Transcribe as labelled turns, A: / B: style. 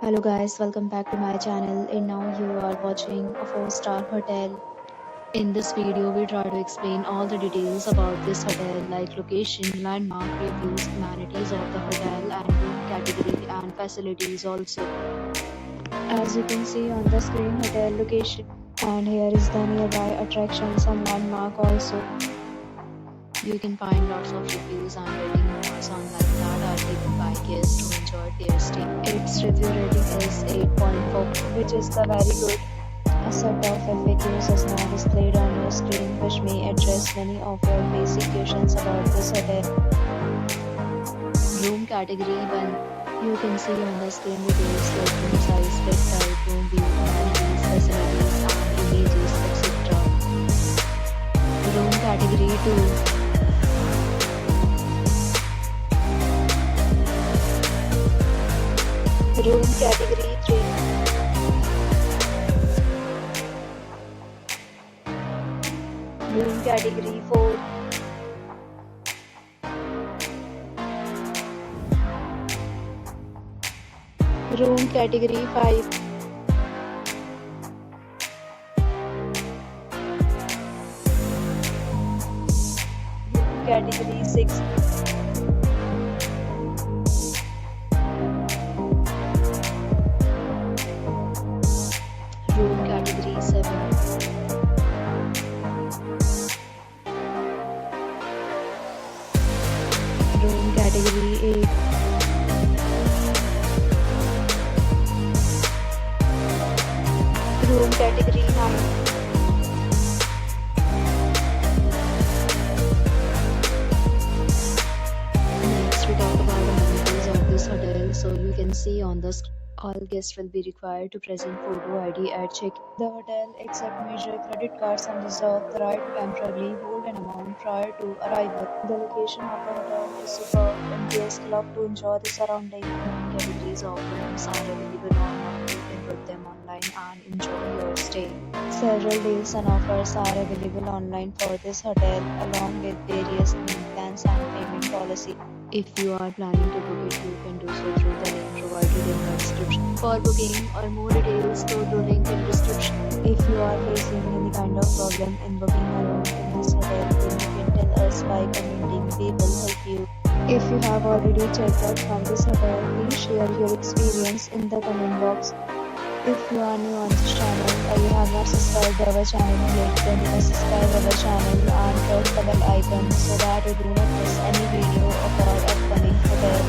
A: Hello guys, welcome back to my channel and now you are watching a 4-star hotel. In this video, we try to explain all the details about this hotel like location, landmark, reviews, amenities of the hotel and room category and facilities also. As you can see on the screen, hotel location, and here is the nearby attractions and landmark also. You can find lots of reviews and rating models online that are taken by guests to enjoy their stay. Its review rating is 8.4, which is the very good. A set of FAQs is now displayed on your screen, which may address many of your basic questions about this hotel. Room category 1. You can see on the screen details like room size, bed type, room view, amenities, facilities, and images, etc. Room category 2. Room category 3. Room category 4. Room category 5. Room category 6. Room category 7. Room category 8. Room category 9. Next, we talk about amenities of this hotel. So you can see on the all guests will be required to present photo ID at check. The hotel accepts major credit cards and reserve the right to temporarily hold an amount prior to arrival. The location of the hotel is superb and guests love to enjoy the surrounding. Categories of rooms are available online. You can book them online and enjoy your stay. Several deals and offers are available online for this hotel along with various payment plans and payment policy. If you are planning to book it, you can do so through the link provided in the description. For booking or more details, go to link in description. If you are facing any kind of problem in booking a room in this hotel, then you can tell us by commenting. We will help you. If you have already checked out from this hotel, please share your experience in the comment box. If you are new on this channel or you have not subscribed our channel yet, then you must subscribe our channel and press the bell icon so that you do not miss any video of our upcoming hotel.